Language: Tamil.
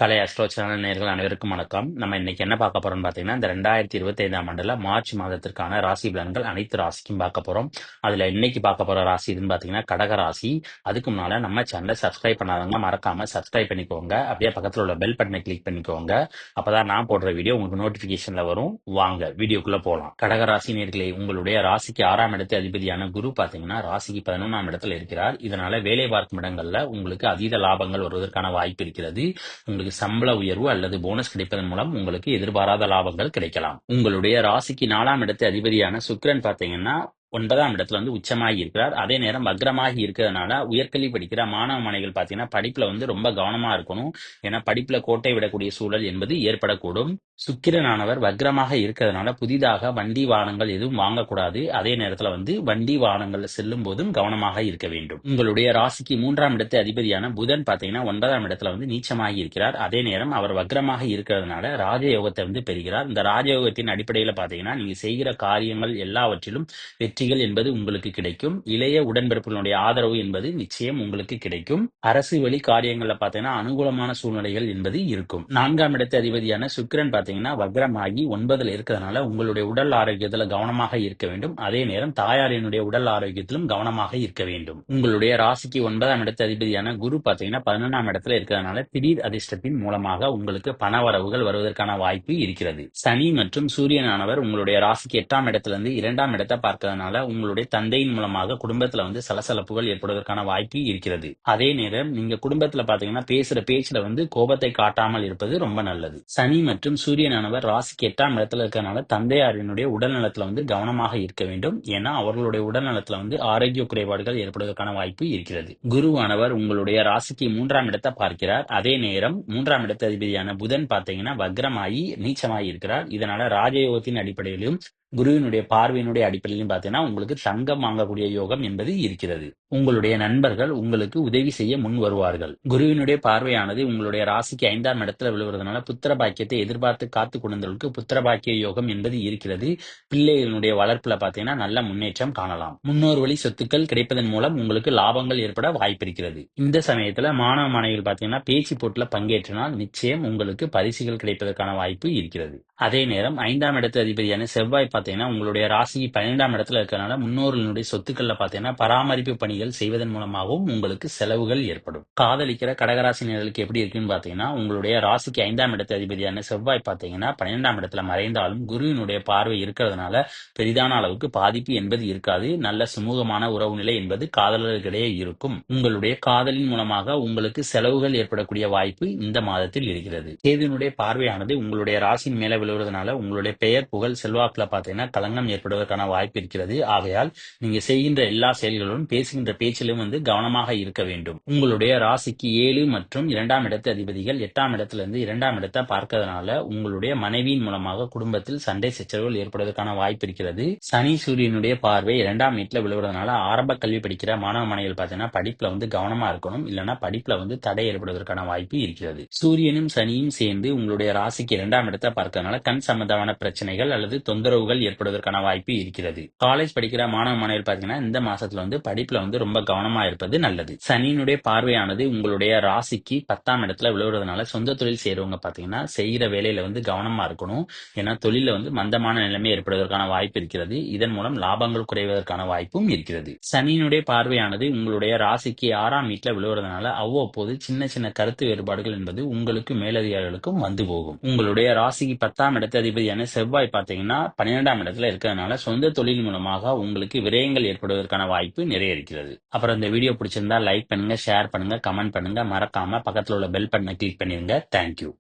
கலை அஸ்ட்ரோ சேனல் நேயர்கள் அனைவருக்கும் வணக்கம். நம்ம இன்னைக்கு என்ன பார்க்க போறோம்னு பார்த்தீங்கன்னா, இந்த 2025ஆம் ஆண்டுல மார்ச் மாதத்திற்கான ராசி பலன்கள் அனைத்து ராசிக்கும் பார்க்க போறோம். அதுல இன்னைக்கு பார்க்க போற ராசி எதுன்னு பார்த்தீங்கன்னா, கடக ராசி. அதுக்கு முன்னால நம்ம சேனலை சப்ஸ்கிரைப் பண்ணாதவங்க மறக்காம சப்ஸ்கிரைப் பண்ணிக்கோங்க. அப்படியே பக்கத்துல உள்ள பெல் பட்டனை கிளிக் பண்ணிக்கோங்க. அப்பதான் நான் போடுற வீடியோ உங்களுக்கு நோட்டிபிகேஷன்ல வரும். வாங்க வீடியோக்குள்ள போலாம். கடக ராசி நேயர்களே, உங்களுடைய ராசிக்கு 6ஆம் இடத்து அதிபதியான குரு பார்த்தீங்கன்னா ராசிக்கு 11ஆம் இடத்துல இருக்கிறார். இதனால வேலை பார்க்கும் இடங்கள்ல உங்களுக்கு அதீத லாபங்கள் வருவதற்கான வாய்ப்பு இருக்கிறது. உங்களுக்கு சம்பள உயர்வு அல்லது போனஸ் கிடைப்பதன் மூலம் உங்களுக்கு எதிர்பாராத லாபங்கள் கிடைக்கலாம். உங்களுடைய ராசிக்கு 4ஆம் இடத்து அதிபதியான சுக்கிரன் பார்த்தீங்கன்னா 9ஆம் இடத்துல வந்து உச்சமாகி இருக்கிறார். அதே நேரம் வக்ரமாகி இருக்கிறதுனால உயர்கல்வி படிக்கிற மாணவ மாணவிகள் பார்த்தீங்கன்னா படிப்புல வந்து ரொம்ப கவனமா இருக்கணும். ஏன்னா படிப்புல கோட்டை விடக்கூடிய சூழல் என்பது ஏற்படக்கூடும். சுக்கிரனானவர் வக்ரமாக இருக்கிறதுனால புதிதாக வண்டி வாகனங்கள் எதுவும் வாங்கக்கூடாது. அதே நேரத்துல வந்து வண்டி வாகனங்கள்ல செல்லும் போதும் கவனமாக இருக்க வேண்டும். உங்களுடைய ராசிக்கு 3ஆம் இடத்து அதிபதியான புதன் பார்த்தீங்கன்னா 9ஆம் இடத்துல வந்து நீச்சமாகி இருக்கிறார். அதே நேரம் அவர் வக்ரமாக இருக்கிறதுனால ராஜயோகத்தை வந்து பெறுகிறார். இந்த ராஜயோகத்தின் அடிப்படையில பார்த்தீங்கன்னா நீங்க செய்கிற காரியங்கள் எல்லாவற்றிலும் வெற்றிகள் என்பது உங்களுக்கு கிடைக்கும். இளைய உடன்பிறப்புகளுடைய ஆதரவு என்பது நிச்சயம் உங்களுக்கு கிடைக்கும். அரசு வழி காரியங்கள்ல பார்த்தீங்கன்னா அனுகூலமான சூழ்நிலைகள் என்பது இருக்கும். 4ஆம் இடத்து அதிபதியான சுக்கிரன் பார்த்தீங்கன்னா வக்ரமாகி 9ல இருக்கிறதுனால உங்களுடைய உடல் ஆரோக்கியத்துல கவனமாக இருக்க வேண்டும். அதே நேரம் தாயாரினுடைய உடல் ஆரோக்கியத்திலும் கவனமாக இருக்க வேண்டும். உங்களுடைய ராசிக்கு 9ஆம் இடத்து அதிபதியான குரு பார்த்தீங்கன்னா 11ஆம் இடத்துல இருக்கிறதுனால திடீர் அதிர்ஷ்டத்தின் மூலமாக உங்களுக்கு பணவரவுகள் வருவதற்கான வாய்ப்பு இருக்கிறது. சனி மற்றும் சூரியனானவர் உங்களுடைய ராசிக்கு 8ஆம் இடத்துல இருந்து 2ஆம் இடத்தை பார்க்கிறதுனால உங்களுடைய தந்தையின் மூலமாக குடும்பத்துல வந்து சலசலப்புகள் ஏற்படுவதற்கான வாய்ப்பு இருக்கிறது. அதே நேரம் நீங்க குடும்பத்துல பாத்தீங்கன்னா பேசுற பேச்சுல வந்து கோபத்தை காட்டாமல் இருப்பது ரொம்ப நல்லது. சனி மற்றும் சூரியனானவர் ராசிக்கு 8ஆம் இடத்துல இருக்கிறதுனால தந்தையாரினுடைய உடல் நலத்துல வந்து கவனமாக இருக்க வேண்டும். ஏன்னா அவர்களுடைய உடல் நலத்துல வந்து ஆரோக்கிய குறைபாடுகள் ஏற்படுவதற்கான வாய்ப்பு இருக்கிறது. குருவானவர் உங்களுடைய ராசிக்கு 3ஆம் இடத்தை பார்க்கிறார். அதே நேரம் 3ஆம் இடத்து அதிபதியான புதன் பாத்தீங்கன்னா வக்ரமாயி நீச்சமாகி இருக்கிறார். இதனால ராஜயோகத்தின் அடிப்படையிலும் குருவினுடைய பார்வையினுடைய அடிப்படையிலும் பார்த்தீங்கன்னா உங்களுக்கு தங்கம் வாங்கக்கூடிய யோகம் என்பது இருக்கிறது. உங்களுடைய நண்பர்கள் உங்களுக்கு உதவி செய்ய முன் வருவார்கள். குருவினுடைய பார்வையானது உங்களுடைய ராசிக்கு 5ஆம் இடத்துல விழுவதனால புத்திர பாக்கியத்தை எதிர்பார்த்து காத்து கொண்டவர்களுக்கு புத்திர பாக்கிய யோகம் என்பது இருக்கிறது. பிள்ளைகளுடைய வளர்ப்புல பார்த்தீங்கன்னா நல்ல முன்னேற்றம் காணலாம். முன்னோர் வழி சொத்துக்கள் கிடைப்பதன் மூலம் உங்களுக்கு லாபங்கள் ஏற்பட வாய்ப்பு இருக்கிறது. இந்த சமயத்துல மாணவ மாணவிகள் பார்த்தீங்கன்னா பேச்சு போட்டுல பங்கேற்றினால் நிச்சயம் உங்களுக்கு பரிசுகள் கிடைப்பதற்கான வாய்ப்பு இருக்கிறது. அதே நேரம் 5ஆம் இடத்து அதிபதியான செவ்வாய் பார்த்தீங்கன்னா உங்களுடைய ராசிக்கு 12ஆம் இடத்துல இருக்கிறதுனால முன்னோர்களுடைய சொத்துக்கள்ல பார்த்தீங்கன்னா பராமரிப்பு பணிகள் செய்வதன் மூலமாகவும் உங்களுக்கு செலவுகள் ஏற்படும். காதலிக்கிற கடகராசினியர்களுக்கு எப்படி இருக்குன்னு பார்த்தீங்கன்னா உங்களுடைய ராசிக்கு 5ஆம் இடத்து அதிபதியான செவ்வாய் பார்த்தீங்கன்னா 12ஆம் இடத்துல மறைந்தாலும் குருவினுடைய பார்வை இருக்கிறதுனால பெரிதான அளவுக்கு பாதிப்பு என்பது இருக்காது. நல்ல சுமூகமான உறவு நிலை என்பது காதலர்களிடையே இருக்கும். உங்களுடைய காதலின் மூலமாக உங்களுக்கு செலவுகள் ஏற்படக்கூடிய வாய்ப்பு இந்த மாதத்தில் இருக்கிறது. கேதுவினுடைய பார்வையானது உங்களுடைய ராசியின் மேல விழுவதனால உங்களுடைய பெயர் புகழ் செல்வாக்குல பார்த்தீங்கன்னா களங்கம் ஏற்படுவதற்கான வாய்ப்பு இருக்கிறது. ஆகையால் நீங்க செய்கின்ற எல்லா செயல்களிலும் பேசுகின்ற பேச்சிலும் வந்து கவனமாக இருக்க வேண்டும். உங்களுடைய ராசிக்கு 7 மற்றும் 2ஆம் இடத்து அதிபதிகள் 8ஆம் இடத்துல இருந்து 2ஆம் இடத்தை பார்க்கறதுனால உங்களுடைய மனைவியின் மூலமாக குடும்பத்தில் சண்டை சச்சரவுகள் ஏற்படுவதற்கான வாய்ப்பு இருக்கிறது. சனி சூரியனுடைய பார்வை 2ஆம் வீட்டுல விழுவதனால ஆரம்ப கல்வி படிக்கிற மாணவ மாணவிகள் பார்த்தீங்கன்னா படிப்புல வந்து கவனமா இருக்கணும். இல்லைன்னா படிப்புல வந்து தடை ஏற்படுவதற்கான வாய்ப்பு இருக்கிறது. சூரியனும் சனியும் சேர்ந்து உங்களுடைய ராசிக்கு 2ஆம் இடத்தை பார்க்கறதுனால கண் சம்பந்தமான பிரச்சனைகள் அல்லது தொந்தரவுகள் ஏற்படுவதற்கான வாய்ப்பு இருக்கிறது. காலேஜ் படிக்கிற மாணவ மாணவிகள் பார்த்தீங்கன்னா இந்த மாசத்துல வந்து படிப்புல வந்து ரொம்ப கவனமா இருப்பது நல்லது. சனியினுடைய பார்வையானது உங்களுடைய ராசிக்கு 10ஆம் இடத்துல விழுவதனால சொந்த தொழில் செய்யறவங்க பார்த்தீங்கன்னா செய்கிற வேலையில வந்து கவனமா இருக்கணும். ஏன்னா தொழில வந்து மந்தமான நிலைமை ஏற்படுவதற்கான வாய்ப்பு இருக்கிறது. இதன் மூலம் லாபங்கள் குறைவதற்கான வாய்ப்பும் இருக்கிறது. சனியினுடைய பார்வையானது உங்களுடைய ராசிக்கு 6ஆம் வீட்டுல விழுவதனால அவ்வப்போது சின்ன சின்ன கருத்து வேறுபாடுகள் என்பது உங்களுக்கு மேலதிகாரிகளுக்கும் வந்து போகும். உங்களுடைய ராசிக்கு 10ஆம் இடத்து அதிபதியான செவ்வாய் பார்த்தீங்கன்னா 12ஆம் இடத்துல இருக்கிறதுனால சொந்த தொழில் மூலமாக உங்களுக்கு விரயங்கள் ஏற்படுவதற்கான வாய்ப்பு நிறைய இருக்கிறது. அப்புறம் இந்த வீடியோ பிடிச்சிருந்தா லைக் பண்ணுங்க, ஷேர் பண்ணுங்க, கமெண்ட் பண்ணுங்க. மறக்காம பக்கத்துல உள்ள பெல் பட்டனை கிளிக் பண்ணிருங்க. தேங்க்யூ.